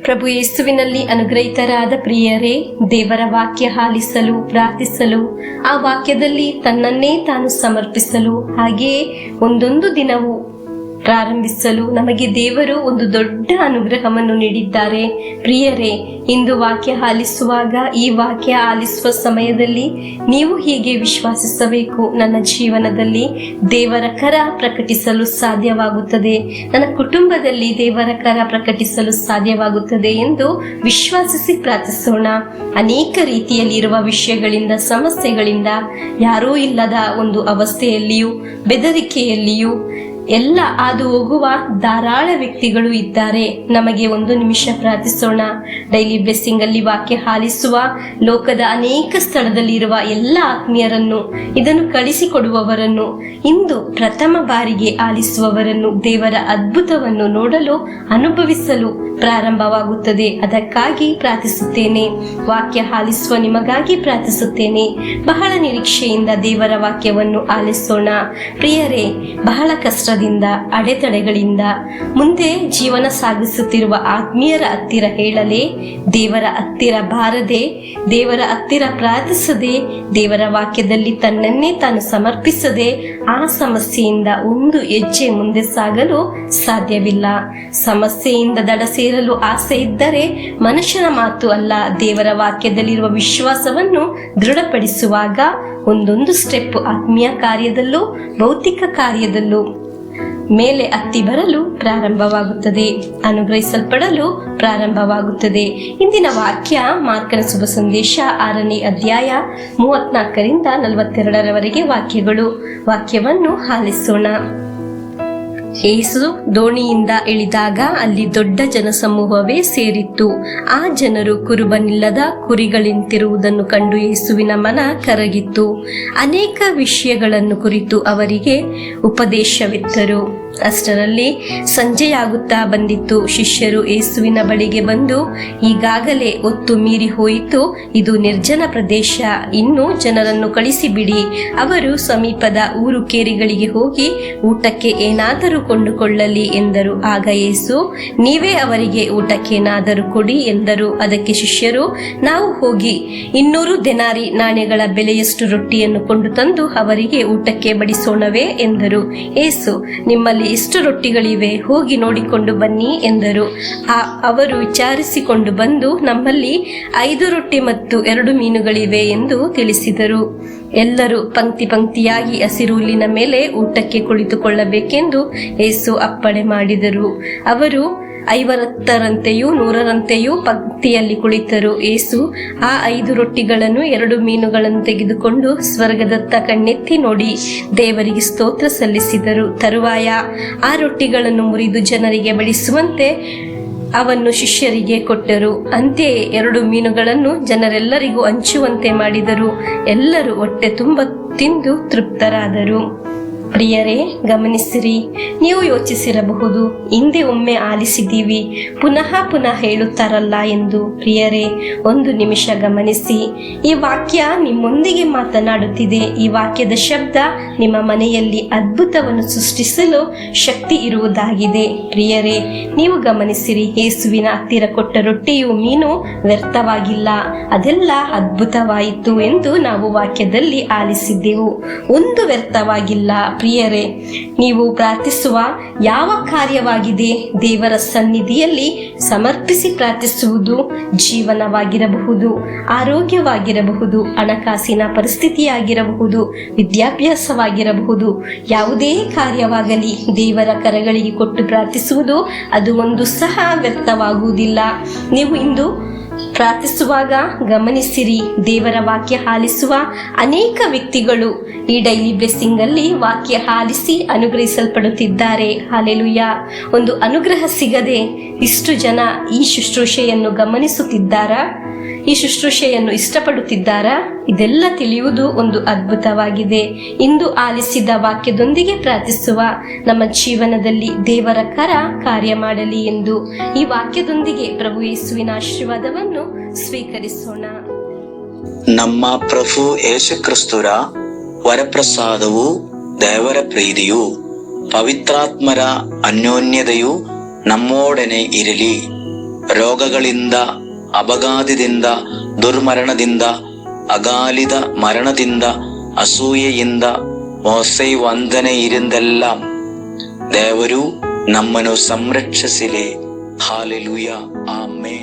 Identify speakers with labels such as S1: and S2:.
S1: ಪ್ರಭು ಯೇಸುವಿನಲ್ಲಿ ಅನುಗ್ರಹಿತರಾದ ಪ್ರಿಯರೇ, ದೇವರ ವಾಕ್ಯ ಆಲಿಸಲು, ಪ್ರಾರ್ಥಿಸಲು, ಆ ವಾಕ್ಯದಲ್ಲಿ ತನ್ನನ್ನೇ ತಾನು ಸಮರ್ಪಿಸಲು, ಹಾಗೆಯೇ ಒಂದೊಂದು ದಿನವೂ ಪ್ರಾರಂಭಿಸಲು ನಮಗೆ ದೇವರು ಒಂದು ದೊಡ್ಡ ಅನುಗ್ರಹವನ್ನು ನೀಡಿದ್ದಾರೆ. ಪ್ರಿಯರೇ, ಇಂದು ವಾಕ್ಯ ಆಲಿಸುವಾಗ, ಈ ವಾಕ್ಯ ಆಲಿಸುವ ಸಮಯದಲ್ಲಿ ನೀವು ಹೀಗೆ ವಿಶ್ವಾಸಿಸಬೇಕು: ನನ್ನ ಜೀವನದಲ್ಲಿ ದೇವರ ಕರ ಪ್ರಕಟಿಸಲು ಸಾಧ್ಯವಾಗುತ್ತದೆ, ನನ್ನ ಕುಟುಂಬದಲ್ಲಿ ದೇವರ ಕರ ಪ್ರಕಟಿಸಲು ಸಾಧ್ಯವಾಗುತ್ತದೆ ಎಂದು ವಿಶ್ವಾಸಿಸಿ ಪ್ರಾರ್ಥಿಸೋಣ. ಅನೇಕ ರೀತಿಯಲ್ಲಿ ಇರುವ ವಿಷಯಗಳಿಂದ, ಸಮಸ್ಯೆಗಳಿಂದ, ಯಾರೂ ಇಲ್ಲದ ಒಂದು ಅವಸ್ಥೆಯಲ್ಲಿಯೂ, ಬೆದರಿಕೆಯಲ್ಲಿಯೂ ಎಲ್ಲ ಹಾದು ಹೋಗುವ ಧಾರಾಳ ವ್ಯಕ್ತಿಗಳು ಇದ್ದಾರೆ. ನಮಗೆ ಒಂದು ನಿಮಿಷ ಪ್ರಾರ್ಥಿಸೋಣ. ಡೈಲಿ ಬ್ಲೆಸ್ಸಿಂಗ್ ಅಲ್ಲಿ ವಾಕ್ಯ ಆಲಿಸುವ ಲೋಕದ ಅನೇಕ ಸ್ಥಳದಲ್ಲಿ ಇರುವ ಎಲ್ಲ ಆತ್ಮೀಯರನ್ನು, ಇದನ್ನು ಕಳಿಸಿಕೊಡುವವರನ್ನು, ಇಂದು ಪ್ರಥಮ ಬಾರಿಗೆ ಆಲಿಸುವವರನ್ನು ದೇವರ ಅದ್ಭುತವನ್ನು ನೋಡಲು, ಅನುಭವಿಸಲು ಪ್ರಾರಂಭವಾಗುತ್ತದೆ. ಅದಕ್ಕಾಗಿ ಪ್ರಾರ್ಥಿಸುತ್ತೇನೆ. ವಾಕ್ಯ ಆಲಿಸುವ ನಿಮಗಾಗಿ ಪ್ರಾರ್ಥಿಸುತ್ತೇನೆ. ಬಹಳ ನಿರೀಕ್ಷೆಯಿಂದ ದೇವರ ವಾಕ್ಯವನ್ನು ಆಲಿಸೋಣ. ಪ್ರಿಯರೇ, ಬಹಳ ಕಷ್ಟದಿಂದ, ಅಡೆತಡೆಗಳಿಂದ ಮುಂದೆ ಜೀವನ ಸಾಗಿಸುತ್ತಿರುವ ಆತ್ಮೀಯರ ಹತ್ತಿರ ಹೇಳಲೇ, ದೇವರ ಹತ್ತಿರ ಬಾರದೆ, ದೇವರ ಹತ್ತಿರ ಪ್ರಾರ್ಥಿಸದೆ, ದೇವರ ವಾಕ್ಯದಲ್ಲಿ ತನ್ನನ್ನೇ ತಾನು ಸಮರ್ಪಿಸದೆ ಆ ಸಮಸ್ಯೆಯಿಂದ ಒಂದು ಹೆಜ್ಜೆ ಮುಂದೆ ಸಾಗಲು ಸಾಧ್ಯವಿಲ್ಲ. ಸಮಸ್ಯೆಯಿಂದ ದಡ ಸೇರಲು ಆಸೆ ಇದ್ದರೆ ಮನುಷ್ಯನ ಮಾತು ಅಲ್ಲ, ದೇವರ ವಾಕ್ಯದಲ್ಲಿರುವ ವಿಶ್ವಾಸವನ್ನು ದೃಢಪಡಿಸುವಾಗ ಒಂದೊಂದು ಸ್ಟೆಪ್ ಆತ್ಮೀಯ ಕಾರ್ಯದಲ್ಲೂ, ಭೌತಿಕ ಕಾರ್ಯದಲ್ಲೂ ಮೇಲೆ ಹತ್ತಿ ಬರಲು ಪ್ರಾರಂಭವಾಗುತ್ತದೆ, ಅನುಗ್ರಹಿಸಲ್ಪಡಲು ಪ್ರಾರಂಭವಾಗುತ್ತದೆ. ಇಂದಿನ ವಾಕ್ಯ ಮಾರ್ಕನ ಶುಭ ಸಂದೇಶ 6ನೇ ಅಧ್ಯಾಯ 34ರಿಂದ 42ರವರೆಗೆ ವಾಕ್ಯಗಳು. ವಾಕ್ಯವನ್ನು ಆಲಿಸೋಣ. ಯೇಸು ದೋಣಿಯಿಂದ ಇಳಿದಾಗ ಅಲ್ಲಿ ದೊಡ್ಡ ಜನಸಮೂಹವೇ ಸೇರಿತ್ತು. ಆ ಜನರು ಕುರುಬನಿಲ್ಲದ ಕುರಿಗಳಂತಿರುವುದನ್ನು ಕಂಡು ಯೇಸುವಿನ ಮನ ಕರಗಿತ್ತು. ಅನೇಕ ವಿಷಯಗಳನ್ನು ಕುರಿತು ಅವರಿಗೆ ಉಪದೇಶವಿತ್ತರು. ಅಷ್ಟರಲ್ಲಿ ಸಂಜೆಯಾಗುತ್ತಾ ಬಂದಿತ್ತು. ಶಿಷ್ಯರು ಯೇಸುವಿನ ಬಳಿಗೆ ಬಂದು, ಈಗಾಗಲೇ ಹೊತ್ತು ಮೀರಿ ಹೋಯಿತು, ಇದು ನಿರ್ಜನ ಪ್ರದೇಶ, ಇನ್ನೂ ಜನರನ್ನು ಕಳಿಸಿಬಿಡಿ, ಅವರು ಸಮೀಪದ ಊರು ಕೇರಿಗಳಿಗೆ ಹೋಗಿ ಊಟಕ್ಕೆ ಏನಾದರೂ ಕೊಂಡುಕೊಳ್ಳಲಿ ಎಂದರು. ಆಗ ಯೇಸು, ನೀವೇ ಅವರಿಗೆ ಊಟಕ್ಕೇನಾದರೂ ಕೊಡಿ ಎಂದರು. ಅದಕ್ಕೆ ಶಿಷ್ಯರು, ನಾವು ಹೋಗಿ 200 ದೆನಾರಿ ನಾಣ್ಯಗಳ ಬೆಲೆಯಷ್ಟು ರೊಟ್ಟಿಯನ್ನು ಕೊಂಡು ತಂದು ಅವರಿಗೆ ಊಟಕ್ಕೆ ಬಡಿಸೋಣವೇ ಎಂದರು. ಯೇಸು, ನಿಮ್ಮಲ್ಲಿ ಎಷ್ಟು ರೊಟ್ಟಿಗಳಿವೆ, ಹೋಗಿ ನೋಡಿಕೊಂಡು ಬನ್ನಿ ಎಂದರು. ಅವರು ವಿಚಾರಿಸಿಕೊಂಡು ಬಂದು, ನಮ್ಮಲ್ಲಿ 5 ರೊಟ್ಟಿ ಮತ್ತು 2 ಮೀನುಗಳಿವೆ ಎಂದು ತಿಳಿಸಿದರು. ಎಲ್ಲರೂ ಪಂಕ್ತಿ ಪಂಕ್ತಿಯಾಗಿ ಹಸಿರು ಹುಲ್ಲಿನ ಮೇಲೆ ಊಟಕ್ಕೆ ಕುಳಿತುಕೊಳ್ಳಬೇಕೆಂದು ಯೇಸು ಅಪ್ಪಣೆ ಮಾಡಿದರು. ಅವರು 50ರಂತೆಯೂ 100ರಂತೆಯೂ ಪಂಕ್ತಿಯಲ್ಲಿ ಕುಳಿತರು. ಯೇಸು ಆ 5 ರೊಟ್ಟಿಗಳನ್ನು 2 ಮೀನುಗಳನ್ನು ತೆಗೆದುಕೊಂಡು ಸ್ವರ್ಗದತ್ತ ಕಣ್ಣೆತ್ತಿ ನೋಡಿ ದೇವರಿಗೆ ಸ್ತೋತ್ರ ಸಲ್ಲಿಸಿದರು. ತರುವಾಯ ಆ ರೊಟ್ಟಿಗಳನ್ನು ಮುರಿದು ಜನರಿಗೆ ಬಡಿಸುವಂತೆ ಅವನ್ನು ಶಿಷ್ಯರಿಗೆ ಕೊಟ್ಟರು. ಅಂತೆಯೇ 2 ಮೀನುಗಳನ್ನು ಜನರೆಲ್ಲರಿಗೂ ಹಂಚುವಂತೆ ಮಾಡಿದರು. ಎಲ್ಲರೂ ಹೊಟ್ಟೆ ತುಂಬ ತಿಂದು ತೃಪ್ತರಾದರು. ಪ್ರಿಯರೇ, ಗಮನಿಸಿರಿ. ನೀವು ಯೋಚಿಸಿರಬಹುದು, ಹಿಂದೆ ಒಮ್ಮೆ ಆಲಿಸಿದ್ದೀವಿ, ಪುನಃ ಪುನಃ ಹೇಳುತ್ತಾರಲ್ಲ ಎಂದು. ಪ್ರಿಯರೇ, ಒಂದು ನಿಮಿಷ ಗಮನಿಸಿ. ಈ ವಾಕ್ಯ ನಿಮ್ಮೊಂದಿಗೆ ಮಾತನಾಡುತ್ತಿದೆ. ಈ ವಾಕ್ಯದ ಶಬ್ದ ನಿಮ್ಮ ಮನೆಯಲ್ಲಿ ಅದ್ಭುತವನ್ನು ಸೃಷ್ಟಿಸಲು ಶಕ್ತಿ ಇರುವುದಾಗಿದೆ. ಪ್ರಿಯರೇ, ನೀವು ಗಮನಿಸಿರಿ. ಯೇಸುವಿನ ಹತ್ತಿರ ಕೊಟ್ಟ ರೊಟ್ಟಿಯು ಮೀನು ವ್ಯರ್ಥವಾಗಿಲ್ಲ, ಅದೆಲ್ಲ ಅದ್ಭುತವಾಯಿತು ಎಂದು ನಾವು ವಾಕ್ಯದಲ್ಲಿ ಆಲಿಸಿದ್ದೆವು. ಒಂದು ವ್ಯರ್ಥವಾಗಿಲ್ಲ. ಪ್ರಿಯರೇ, ನೀವು ಪ್ರಾರ್ಥಿಸುವ ಯಾವ ಕಾರ್ಯವಾಗಿದೆ, ದೇವರ ಸನ್ನಿಧಿಯಲ್ಲಿ ಸಮರ್ಪಿಸಿ ಪ್ರಾರ್ಥಿಸುವುದು ಜೀವನವಾಗಿರಬಹುದು, ಆರೋಗ್ಯವಾಗಿರಬಹುದು, ಹಣಕಾಸಿನ ಪರಿಸ್ಥಿತಿಯಾಗಿರಬಹುದು, ವಿದ್ಯಾಭ್ಯಾಸವಾಗಿರಬಹುದು, ಯಾವುದೇ ಕಾರ್ಯವಾಗಲಿ ದೇವರ ಕರಗಳಿಗೆ ಕೊಟ್ಟು ಪ್ರಾರ್ಥಿಸುವುದು ಅದು ಒಂದು ಸಹ ವ್ಯರ್ಥವಾಗುವುದಿಲ್ಲ. ನೀವು ಇಂದು ಪ್ರಾರ್ಥಿಸುವಾಗ ಗಮನಿಸಿರಿ. ದೇವರ ವಾಕ್ಯ ಆಲಿಸುವ ಅನೇಕ ವ್ಯಕ್ತಿಗಳು ಈ ಡೈಲಿ ಬ್ಲೆಸ್ಸಿಂಗ್ ಅಲ್ಲಿ ವಾಕ್ಯ ಆಲಿಸಿ ಅನುಗ್ರಹಿಸಲ್ಪಡುತ್ತಿದ್ದಾರೆ. ಹಲ್ಲೆಲೂಯಾ. ಒಂದು ಅನುಗ್ರಹ ಸಿಗದೆ ಇಷ್ಟು ಜನ ಈ ಶುಶ್ರೂಷೆಯನ್ನು ಗಮನಿಸುತ್ತಿದ್ದಾರಾ? ಈ ಶುಶ್ರೂಷೆಯನ್ನು ಇಷ್ಟಪಡುತ್ತಿದ್ದಾರಾ? ಇದೆಲ್ಲ ತಿಳಿಯುವುದು ಒಂದು ಅದ್ಭುತವಾಗಿದೆ. ಇಂದು ಆಲಿಸಿದ ವಾಕ್ಯದೊಂದಿಗೆ ಪ್ರಾರ್ಥಿಸುವ ನಮ್ಮ ಜೀವನದಲ್ಲಿ ದೇವರ ಕರ ಕಾರ್ಯ ಮಾಡಲಿ ಎಂದು ಈ ವಾಕ್ಯದೊಂದಿಗೆ ಪ್ರಭು ಯೇಸುವಿನ ಆಶೀರ್ವಾದವನ್ನು ಸ್ವೀಕರಿಸೋಣ.
S2: ನಮ್ಮ ಪ್ರಭು ಯೇಸು ಕ್ರಿಸ್ತರ ವರಪ್ರಸಾದವು, ದೇವರ ಪ್ರೀತಿಯು, ಪವಿತ್ರಾತ್ಮರ ಅನ್ಯೋನ್ಯತೆಯು ನಮ್ಮೊಡನೆ ಇರಲಿ. ರೋಗಗಳಿಂದ, ಅಪಘಾತದಿಂದ, ದುರ್ಮರಣದಿಂದ, ಅಗಾಲಿದ ಮರಣದಿಂದ, ಅಸೂಯೆಯಿಂದ, ಮೋಸೈ ವಂದನೆಯಿಂದೆಲ್ಲ ದೇವರು ನಮ್ಮನ್ನು ಸಂರಕ್ಷಿಸಲಿ. Hallelujah, amen.